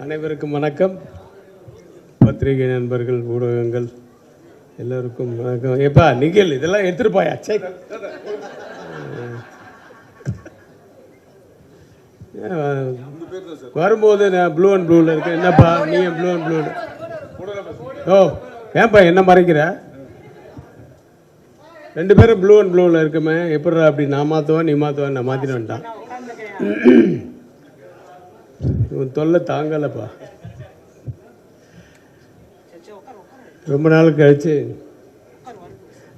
அனைவருக்கும் வணக்கம். பத்திரிகை நண்பர்கள், ஊடகங்கள் எல்லோருக்கும் வணக்கம். ஏப்பா நிகில், இதெல்லாம் எடுத்துருப்பாயா? சரி, வரும்போது நான் ப்ளூ அண்ட் ப்ளூவில் இருக்கேன். என்னப்பா நீ ப்ளூ அண்ட் ப்ளூ? ஓ, ஏன்ப்பா என்ன மறைக்கிற? ரெண்டு பேரும் ப்ளூ அண்ட் ப்ளூவில் இருக்குமே, எப்படிடா அப்படி? நான் மாற்றுவேன், நீ மாற்றுவேன், நான் மாற்றிட்டு வந்துட்டான். இவன் தொல்லை தாங்கலப்பா. ரொம்ப நாள் கழிச்சு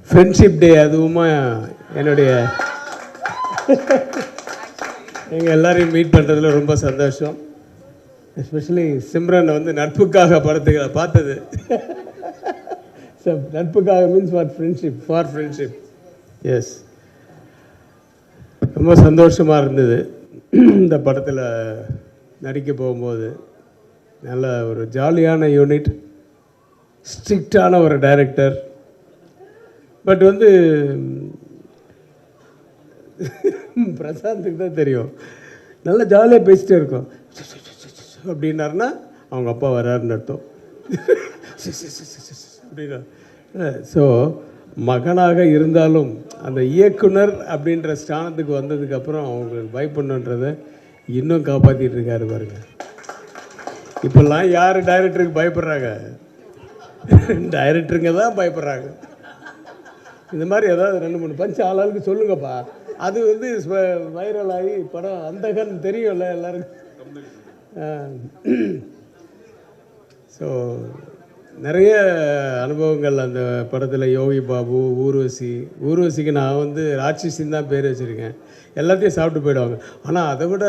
ஃப்ரெண்ட்ஷிப் டே, அதுவுமா என்னுடைய எங்கள் எல்லாரையும் மீட் பண்ணுறதுல ரொம்ப சந்தோஷம். எஸ்பெஷலி சிம்ரனை வந்து நட்புக்காக படத்துகளை பார்த்தது. நட்புக்காக மீன்ஸ் ஃபார் ஃப்ரெண்ட்ஷிப். எஸ், ரொம்ப சந்தோஷமாக இருந்தது இந்த படத்தில் நடிக்க போகும்போது. நல்ல ஒரு ஜாலியான யூனிட், ஸ்ட்ரிக்டான ஒரு டைரக்டர். பட் வந்து பிரசாந்துக்கு தான் தெரியும், நல்லா ஜாலியாக பேசிட்டே இருக்கோம். அப்படின்னாருன்னா அவங்க அப்பா வராருன்னு அர்த்தம். அப்படின்னா ஸோ மகனாக இருந்தாலும் அந்த இயக்குனர் அப்படின்ற ஸ்தானத்துக்கு வந்ததுக்கப்புறம் அவங்களுக்கு பயப்படணுன்றதை இன்னும் காப்பாற்றிட்டு இருக்காரு பாருங்க. இப்போல்லாம் யார் டைரக்டருக்கு பயப்படுறாங்க? டைரக்டருங்க தான் பயப்படுறாங்க. இந்த மாதிரி ஏதாவது 2-3 பஞ்சு ஆளாளுக்கு சொல்லுங்கப்பா. அது வந்து வைரல் ஆகி படம் அந்தகன் தெரியும்ல எல்லாருக்கும். ஸோ நிறைய அனுபவங்கள் அந்த படத்தில். யோகி பாபு, ஊர்வசிக்கு நான் வந்து ராட்சசின்னு தான் பேர் வச்சுருக்கேன். எல்லாத்தையும் சாப்பிட்டு போயிடுவாங்க. ஆனால் அதை விட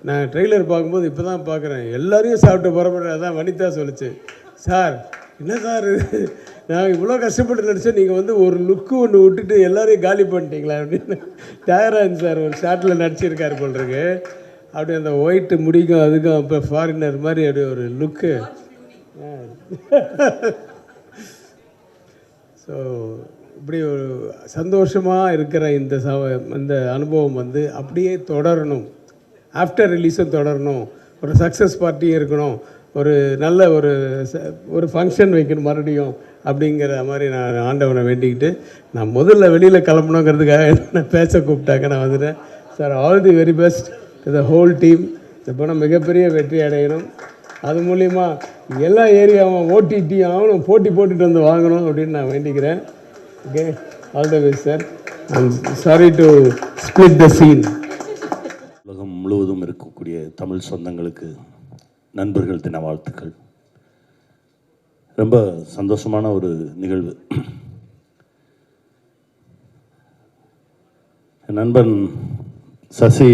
நான் ட்ரெய்லர் பார்க்கும்போது இப்போ தான் பார்க்குறேன், எல்லாரையும் சாப்பிட்டு போகிற. அதான் வனிதா சொல்லிச்சு, சார் என்ன சார் நான் இவ்வளோ கஷ்டப்பட்டு நடித்தேன், நீங்கள் வந்து ஒரு லுக்கு ஒன்று விட்டுட்டு எல்லாரையும் காலி பண்ணிட்டீங்களா அப்படின்னு. டயரான் சார் ஒரு ஷார்ட்டில் நடிச்சிருக்காரு போல்ருக்கு. அப்படி அந்த ஒயிட்டு முடிக்கும் அதுக்கும் இப்போ ஃபாரினர் மாதிரி அப்படி ஒரு லுக்கு. ஸோ இப்படி ஒரு சந்தோஷமாக இருக்கிற இந்த அனுபவம் வந்து அப்படியே தொடரணும். ஆஃப்டர் ரிலீஸும் தொடரணும். ஒரு சக்ஸஸ் பார்ட்டியும் இருக்கணும். ஒரு நல்ல ஒரு ஃபங்க்ஷன் வைக்கணும் மறுபடியும் அப்படிங்கிற மாதிரி நான் ஆண்டவனை வேண்டிக்கிட்டு, நான் முதல்ல வெளியில் கிளம்பணுங்கிறதுக்காக என்ன பேச கூப்பிட்டாங்க. நான் வந்துட்டேன். Sir, all the very best to the whole team. இந்த படம் மிகப்பெரிய வெற்றி அடையணும். அது மூலிமா எல்லா ஏரியாவும் ஓடிடி ஆகணும், போட்டி போட்டுட்டு வந்து வாங்கணும் அப்படின்னு நான் வேண்டிக்கிறேன். Okay, all the best sir. I'm sorry to split the scene. உலகம் முழுவதும் இருக்கக்கூடிய தமிழ் சொந்தங்களுக்கு நண்பர்கள் தின வாழ்த்துக்கள். ரொம்ப சந்தோஷமான ஒரு நிகழ்வு. என் நண்பன் சசி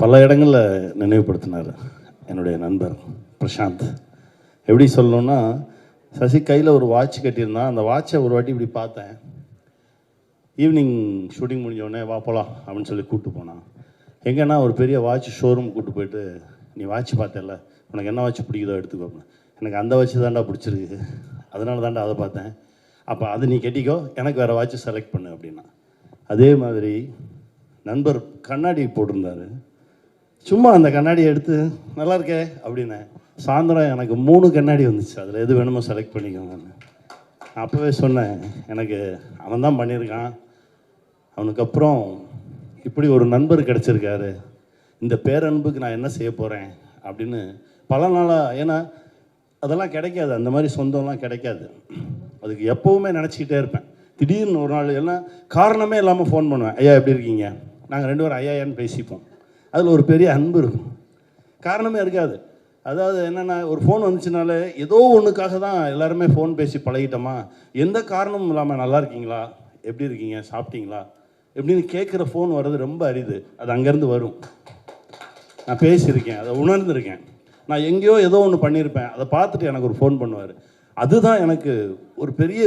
பல இடங்களில் நினைவுபடுத்தினார். என்னுடைய நண்பர் பிரசாந்த் எப்படி சொல்லணும்னா, சசி கையில் ஒரு வாட்ச் கட்டியிருந்தான். அந்த வாட்சை ஒரு வாட்டி இப்படி பார்த்தேன். ஈவினிங் ஷூட்டிங் முடிஞ்சோடனே வா போகலாம் அப்படின்னு சொல்லி கூப்பிட்டு போனான். எங்கன்னா ஒரு பெரிய வாட்ச் ஷோரூம் கூப்பிட்டு போயிட்டு, நீ வாட்ச் பார்த்தல, உனக்கு என்ன வாட்ச் பிடிக்குதோ எடுத்துக்கோ. எனக்கு அந்த வாட்ச் தாண்டா பிடிச்சிருக்கு, அதனால தாண்டா அதை பார்த்தேன். அப்போ அது நீ கட்டிக்கோ, எனக்கு வேறு வாட்ச் செலக்ட் பண்ணு அப்படின்னா. அதே மாதிரி நண்பர் கண்ணாடி போட்டிருந்தார். சும்மா அந்த கண்ணாடியை எடுத்து நல்லா இருக்கே அப்படின்னேன். சாயந்தரம் எனக்கு 3 கண்ணாடி வந்துச்சு. அதில் எது வேணுமோ செலக்ட் பண்ணிக்கோங்க. நான் அப்போவே சொன்னேன், எனக்கு அவன் தான் பண்ணியிருக்கான், அவனுக்கு அப்புறம் இப்படி ஒரு நண்பர் கிடச்சிருக்காரு, இந்த பேரன்புக்கு நான் என்ன செய்ய போகிறேன் அப்படின்னு பல நாளாக. ஏன்னா அதெல்லாம் கிடைக்காது, அந்த மாதிரி சொந்தம்லாம் கிடைக்காது. அதுக்கு எப்போவுமே நினச்சிக்கிட்டே இருப்பேன். திடீர்னு ஒரு நாள் எல்லாம் காரணமே இல்லாமல் ஃபோன் பண்ணுவேன், ஐயா எப்படி இருக்கீங்க, நாங்கள் 2 பேரும் ஐயான்னு பேசிப்போம். அதில் ஒரு பெரிய அன்பு இருக்கும். காரணமே இருக்காது. அதாவது என்னென்னா, ஒரு ஃபோன் வந்துச்சுனாலே ஏதோ ஒன்றுக்காக தான் எல்லாருமே ஃபோன் பேசி பழகிட்டோமா. எந்த காரணமும் இல்லாமல் நல்லா இருக்கீங்களா, எப்படி இருக்கீங்க, சாப்பிட்டீங்களா எப்படின்னு கேட்குற ஃபோன் வர்றது ரொம்ப அரிது. அது அங்கேருந்து வரும். நான் பேசியிருக்கேன், அதை உணர்ந்திருக்கேன். நான் எங்கேயோ ஏதோ ஒன்று பண்ணியிருப்பேன், அதை பார்த்துட்டு எனக்கு ஒரு ஃபோன் பண்ணுவார். அதுதான் எனக்கு ஒரு பெரிய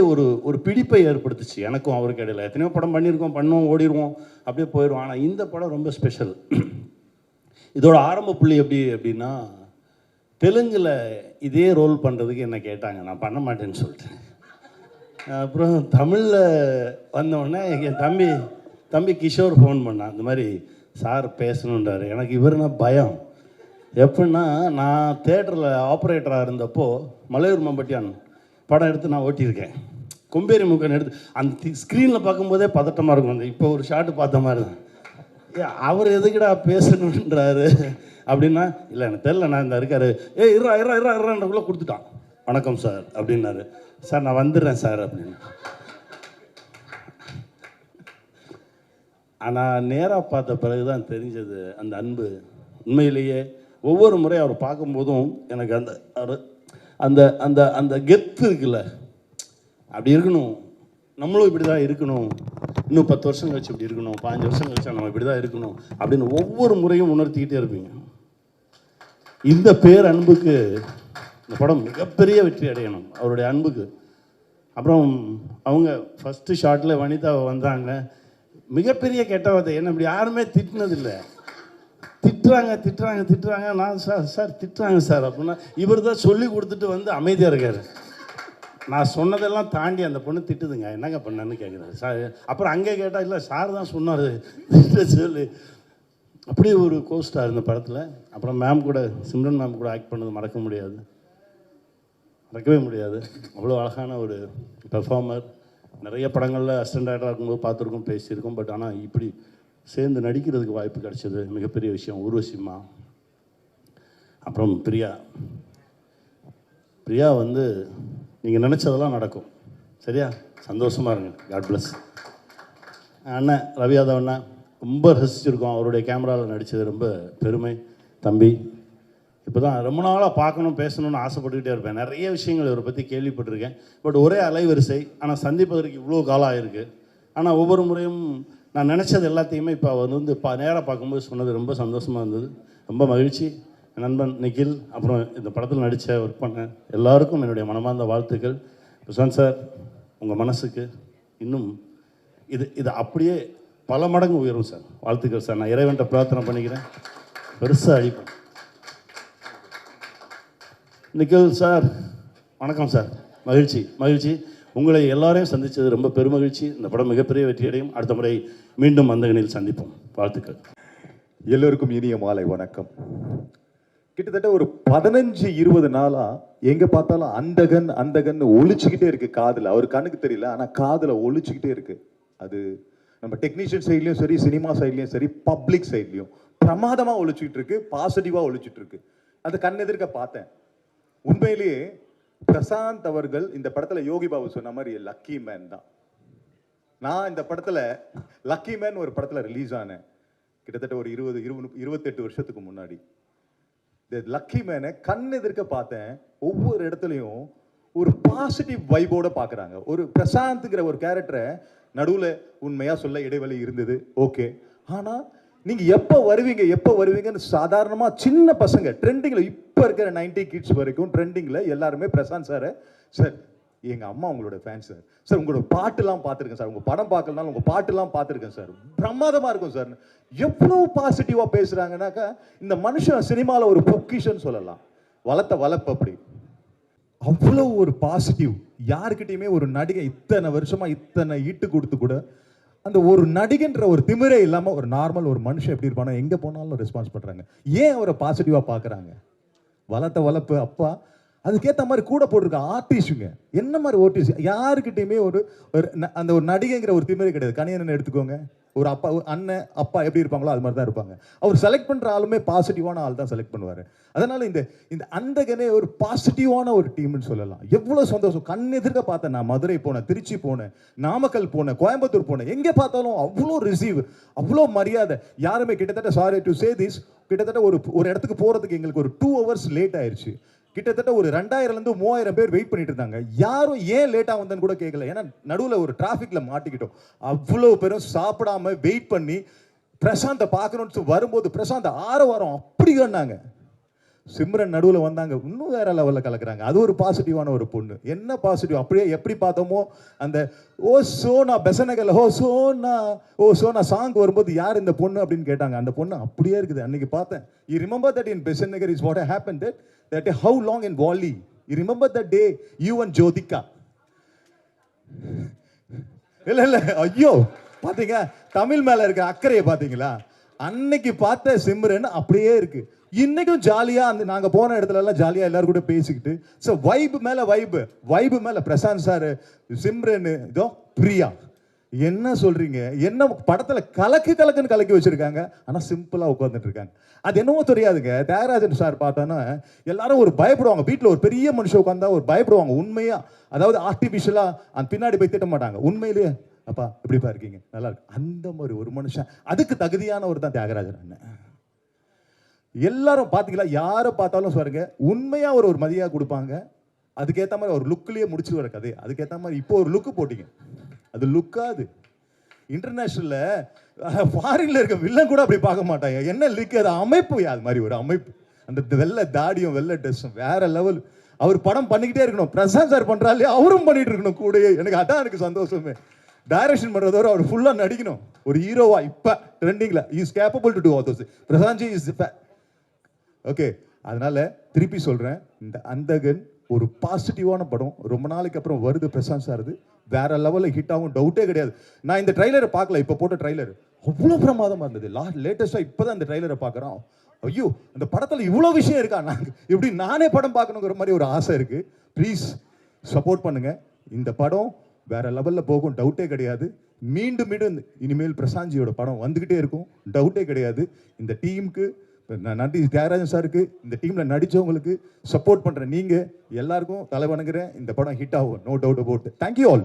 ஒரு பிடிப்பை ஏற்படுத்துச்சு. எனக்கும் அவருக்கு இடையில எத்தனையோ படம் பண்ணியிருக்கோம், பண்ணுவோம், ஓடிடுவோம், அப்படியே போயிடுவோம். ஆனால் இந்த படம் ரொம்ப ஸ்பெஷல். இதோட ஆரம்ப புள்ளி அப்படின்னா, தெலுங்கில் இதே ரோல் பண்ணுறதுக்கு என்ன கேட்டாங்க, நான் பண்ண மாட்டேன்னு சொல்லிட்டேன். அப்புறம் தமிழில் வந்தோடனே என் தம்பி கிஷோர் ஃபோன் பண்ணான். இந்த மாதிரி சார் பேசணுன்றார். எனக்கு இவருனா பயம். எப்படின்னா, நான் தேட்டரில் ஆப்ரேட்டராக இருந்தப்போ மலையூர் மம்பட்டியான் படம் எடுத்து நான் ஓட்டியிருக்கேன். கொம்பேரி மூக்கன் எடுத்து அந்த ஸ்க்ரீனில் பார்க்கும்போதே பதட்டமாக இருக்கும். அந்த இப்போ ஒரு ஷாட்டு பார்த்த மாதிரி தான். அவர் எதுக்குடா பேசணுன்றாரு அப்படின்னா, இல்லை எனக்கு தெரியல, நான் இந்த இருக்காரு, இருறான்றக்குள்ளே கொடுத்துட்டான். வணக்கம் சார் அப்படின்னாரு. சார் நான் வந்துடுறேன் சார் அப்படின்னு. ஆனால் நேராக பார்த்த பிறகு தான் தெரிஞ்சது அந்த அன்பு. உண்மையிலேயே ஒவ்வொரு முறை அவர் பார்க்கும்போதும் எனக்கு அந்த அந்த அந்த அந்த கெத்து இருக்குல்ல, அப்படி இருக்கணும், நம்மளும் இப்படி தான் இருக்கணும், இன்னும் 10 வருஷம் கழிச்சு இப்படி இருக்கணும், 15 வருஷம் கழிச்சா நம்ம இப்படி தான் இருக்கணும் அப்படின்னு ஒவ்வொரு முறையும் உணர்த்திக்கிட்டே இருப்பீங்க. இந்த பேர் அன்புக்கு இந்த படம் மிகப்பெரிய வெற்றி அடையணும், அவருடைய அன்புக்கு. அப்புறம் அவங்க ஃபஸ்ட்டு ஷாட்டில் வனிதா வந்தாங்க, மிகப்பெரிய கெட்ட வார்த்தை, என்ன இப்படி யாருமே திட்டினதில்லை. திட்டுறாங்க. நான் சார் திட்டுறாங்க சார் அப்படின்னா, இவர் தான் சொல்லி கொடுத்துட்டு வந்து அமைதியாக இருக்கார். நான் சொன்னதெல்லாம் தாண்டி அந்த பொண்ணு திட்டுதுங்க, என்னங்க பண்ணன்னு கேட்குறாரு சார். அப்புறம் அங்கே கேட்டால், இல்லை சார் தான் சொன்னார் சொல்லி. அப்படியே ஒரு கோஸ்டார் இந்த படத்தில். அப்புறம் மேம் கூட, சிம்ரன் மேம் கூட ஆக்ட் பண்ணது மறக்கவே முடியாது. அவ்வளோ அழகான ஒரு பெர்ஃபார்மர். நிறைய படங்களில் அசிஸ்டன்ட் டைரக்டராக இருக்கும்போது பார்த்துருக்கோம், பேசியிருக்கோம். பட் ஆனால் இப்படி சேர்ந்து நடிக்கிறதுக்கு வாய்ப்பு கிடைச்சது மிகப்பெரிய விஷயம். ஊர்வசிம்மா, அப்புறம் பிரியா வந்து நீங்கள் நினச்சதெல்லாம் நடக்கும், சரியா? சந்தோஷமாக இருங்க. God bless. அண்ணன் ரவி யாதவ் அண்ணா ரொம்ப ரசிச்சிருக்கோம், அவருடைய கேமராவில் நடித்தது ரொம்ப பெருமை. தம்பி இப்போ தான் ரொம்ப நாளாக பார்க்கணும் பேசணும்னு ஆசைப்பட்டுக்கிட்டே இருப்பேன். நிறைய விஷயங்கள் இவரை பற்றி கேள்விப்பட்டிருக்கேன். பட் ஒரே அலைவரிசை, ஆனால் சந்திப்பதற்கு இவ்வளோ காலம் ஆகிருக்கு. ஆனால் ஒவ்வொரு முறையும் நான் நினச்சது எல்லாத்தையுமே இப்போ அவர் வந்து நேராக பார்க்கும்போது சொன்னது ரொம்ப சந்தோஷமாக இருந்தது. ரொம்ப மகிழ்ச்சி. என் நண்பன் நிகில், அப்புறம் இந்த படத்தில் நடித்த ஒர்க் பண்ண எல்லாருக்கும் என்னுடைய மனமார்ந்த வாழ்த்துக்கள். பிரசாந்த் சார், உங்கள் மனசுக்கு இன்னும் இது அப்படியே பல மடங்கு உயரும் சார். வாழ்த்துக்கள் சார். நான் இறைவன்ட்ட பிரார்த்தனை பண்ணிக்கிறேன், பெருசாக அழிப்பேன். நிகில் சார், வணக்கம் சார். மகிழ்ச்சி. உங்களை எல்லாரையும் சந்தித்தது ரொம்ப பெருமகிழ்ச்சி. இந்த படம் மிகப்பெரிய வெற்றியடையும். அடுத்த முறை மீண்டும் அந்தகனில் சந்திப்போம். வாழ்த்துக்கள். எல்லோருக்கும் இனிய மாலை வணக்கம். கிட்டத்தட்ட ஒரு 15-20 நாளா எங்க பார்த்தாலும் அந்தகன் ஒழிச்சுக்கிட்டே இருக்கு காதுல. அவர் கண்ணுக்கு தெரியல, ஆனா காதுல ஒழிச்சுக்கிட்டே இருக்கு. அது நம்ம டெக்னீஷியன் சைட்லயும் சரி, சினிமா சைட்லயும் சரி, பப்ளிக் சைட்லயும் பிரமாதமா ஒழிச்சுக்கிட்டு இருக்கு, பாசிட்டிவா ஒழிச்சுட்டு இருக்கு. அந்த கண் எதிர்க்க பார்த்தேன். உண்மையிலேயே பிரசாந்த் அவர்கள் இந்த படத்துல யோகி பாபு சொன்ன மாதிரி லக்கி மேன் தான். நான் இந்த படத்துல லக்கி மேன் ஒரு படத்துல ரிலீஸ் ஆனேன் கிட்டத்தட்ட ஒரு 28 வருஷத்துக்கு முன்னாடி. இந்த லக்கி மேனை கண் எதிர்க்க பார்த்தேன். ஒவ்வொரு இடத்துலையும் ஒரு பாசிட்டிவ் வைபோட பாக்குறாங்க. ஒரு பிரசாந்த்ங்கிற ஒரு கேரக்டரை நடுவுல உண்மையா சொல்ல இடைவெளி இருந்தது, ஓகே. ஆனா நீங்க எப்ப வருவீங்கன்னு சாதாரணமா சின்ன பசங்க ட்ரெண்டிங்ல, இப்ப இருக்கிற 90 கிட்ஸ் வரைக்கும் ட்ரெண்டிங்ல எல்லாருமே பிரசாந்த் சார், சார் எங்க அம்மா உங்களோட ஃபேன் சார், சார் உங்களோட பாட்டுலாம் பார்த்துருக்கேன் சார், உங்க படம் பார்க்கலனாலும் உங்க பாட்டுலாம் பார்த்துருக்கேன் சார், பிரமாதமா இருக்கும் சார். எவ்வளவு பாசிட்டிவா பேசுறாங்கன்னாக்கா, இந்த மனுஷன் சினிமால ஒரு பொக்கிஷன் சொல்லலாம். வளர்ப்பு அப்படி அவ்வளவு ஒரு பாசிட்டிவ். யாருக்கிட்டையுமே ஒரு நடிகை இத்தனை வருஷமா இத்தனை ஈட்டு கொடுத்து கூட அந்த ஒரு நடிகன்ற ஒரு திமிரே இல்லாம ஒரு நார்மல் ஒரு மனுஷன் எப்படி இருப்பானோ எங்க போனாலும் ரெஸ்பான்ஸ் பண்றாங்க. ஏன் அவரை பாசிட்டிவா பாக்குறாங்க? வளர்ப்பு அப்பா அதுக்கேற்ற மாதிரி கூட போட்டிருக்க ஆர்டிஸ்டுங்க என்ன மாதிரி ஆர்டிஸ்ட். யாருக்கிட்டையுமே ஒரு அந்த ஒரு நடிகைங்கிற ஒரு திமிரே கிடையாது. கணியன் எடுத்துக்கோங்க, ஒரு அப்பா ஒரு அண்ணன் அப்பா எப்படி இருப்பாங்களோ அது மாதிரி தான் இருப்பாங்க. அவர் செலக்ட் பண்ற ஆளுமே பாசிட்டிவான ஆள் தான் செலக்ட் பண்ணுவாரு. அதனால இந்த அந்தகனே ஒரு பாசிட்டிவான ஒரு டீம்னு சொல்லலாம். எவ்வளவு சந்தோஷம். கண் எதிர்க்க பார்த்தேன். நான் மதுரை போனேன், திருச்சி போனேன், நாமக்கல் போனேன், கோயம்புத்தூர் போனேன். எங்க பார்த்தாலும் அவ்வளோ ரிசீவ், அவ்வளோ மரியாதை. யாருமே கிட்டத்தட்ட சாரி டு சே திஸ், கிட்டத்தட்ட ஒரு இடத்துக்கு போறதுக்கு எங்களுக்கு ஒரு 2 hours லேட் ஆயிடுச்சு. கிட்டத்தட்ட ஒரு 2000 to 3000 பேர் வெயிட் பண்ணிட்டு இருந்தாங்க. யாரும் ஏன் லேட்டா வந்தேன்னு கூட கேட்கல. ஏன்னா நடுவில் ஒரு டிராஃபிக்ல மாட்டிக்கிட்டோம். அவ்வளவு பேரும் சாப்பிடாம வெயிட் பண்ணி பிரசாந்தை பார்க்கணும்னு வரும்போது பிரசாந்த் ஆரவாரம் அப்படி கண்ணாங்க. சிம்ரன் நடுவில் வந்தாங்க, இன்னும் வேற லெவலில் கலக்குறாங்க. அது ஒரு பாசிட்டிவான ஒரு பொண்ணு. என்ன பாசிட்டிவ், அப்படியே எப்படி பார்த்தோமோ அந்த ஓ சோனா பெசனகல் ஓ சோனா சாங் வரும்போது யார் இந்த பொண்ணு அப்படின்னு கேட்டாங்க. அந்த பொண்ணு அப்படியே இருக்குது. அன்னைக்கு பார்த்தேன். You remember that in Besant Nagar is what happened that how long in Wally, you remember that day you and Jyotika? இல்ல ஐயோ பாத்தீங்க தமிழ் மேல இருக்க அக்கறையை பாத்தீங்களா? அன்னைக்கு பார்த்த சிம்ரன் அப்படியே இருக்கு. இன்னைக்கும் ஜாலியா அந்த நாங்க போன இடத்துல எல்லாம் ஜாலியா எல்லாரும் கூட பேசிக்கிட்டு ஸோ வைப் மேல பிரசாந்த் சார், சிம்ரன், இதோ பிரியா, என்ன சொல்றீங்க? என்ன படத்துல கலக்குன்னு கலக்கி வச்சிருக்காங்க, ஆனா சிம்பிளா உட்கார்ந்துட்டு இருக்காங்க. அது என்னவோ தெரியாதுங்க. தியாகராஜன் சார் பார்த்தானா எல்லாரும் ஒரு பயப்படுவாங்க. வீட்டில் ஒரு பெரிய மனுஷன் உட்காந்தா ஒரு பயப்படுவாங்க உண்மையா. அதாவது ஆர்டிபிஷியலா அந்த பின்னாடி போய் திட்ட மாட்டாங்க. உண்மையிலேயே அப்பா எப்படிப்பா இருக்கீங்க, நல்லா இருக்கு, அந்த மாதிரி ஒரு மனுஷன். அதுக்கு தகுதியானவர் தான் தியாகராஜன் அண்ணன். எல்லாரும் பாத்தீங்களா, யாரை பார்த்தாலும் பாருங்க உண்மையா ஒரு மதியா கொடுப்பாங்க. அதுக்கேற்ற மாதிரி ஒரு லுக்லயே முடிச்சு வர கதை. அதுக்கேற்ற மாதிரி இப்போ ஒரு லுக்கு போட்டீங்க, அது லுக்காது. இன்டர்நேஷனல்ல ஃபாரின்ல இருக்க வில்லன் கூட அப்படி பார்க்க மாட்டாங்க. என்ன லுக், அது அமைப்பு, அது மாதிரி ஒரு அமைப்பு. அந்த வெள்ளை தாடியும் வெள்ளை ட்ரெஸ்ஸும் வேற லெவல். அவர் படம் பண்ணிக்கிட்டே இருக்கணும். பிரசாந்த் சார் பண்றாலே அவரும் பண்ணிட்டு இருக்கணும் கூடயே. அதான் எனக்கு சந்தோஷமே. டைரக்ஷன் பண்றதோட அவர் ஃபுல்லா நடிக்கணும். ஒரு ஹீரோவா இப்ப ட்ரெண்டிங்ல is capable to do all those. Prashant ji is okay. அதனால திருப்பி சொல்றேன், இந்த அந்தகன் ஒரு பாசிட்டிவான படம். ரொம்ப நாளைக்கு அப்புறம் வருது பிரசாந்த் சார். வேற லெவலில் ஹிட் ஆகும், டவுட்டே கிடையாது. நான் இந்த ட்ரைலரை பார்க்கல, இப்போ போட்ட ட்ரைலர் அவ்வளோ பிரமாதமாக இருந்தது. லேட்டஸ்டாக இப்போ தான் இந்த ட்ரைலரை பார்க்குறோம். ஐயோ, இந்த படத்தில் இவ்வளோ விஷயம் இருக்கா, நாங்கள் இப்படி நானே படம் பார்க்கணுங்கிற மாதிரி ஒரு ஆசை இருக்கு. ப்ளீஸ் சப்போர்ட் பண்ணுங்க. இந்த படம் வேற லெவலில் போகும், டவுட்டே கிடையாது. மீண்டும் மீண்டும் இனிமேல் பிரசாந்த்ஜியோட படம் வந்துகிட்டே இருக்கும், டவுட்டே கிடையாது. இந்த டீமுக்கு நன்றி, தியாகராஜன் சாருக்கு, இந்த டீம்ல நடிச்சவங்களுக்கு, சப்போர்ட் பண்ற நீங்க எல்லாருக்கும் தலை வணங்குறேன். இந்த படம் ஹிட் ஆகும், no doubt about. Thank you all.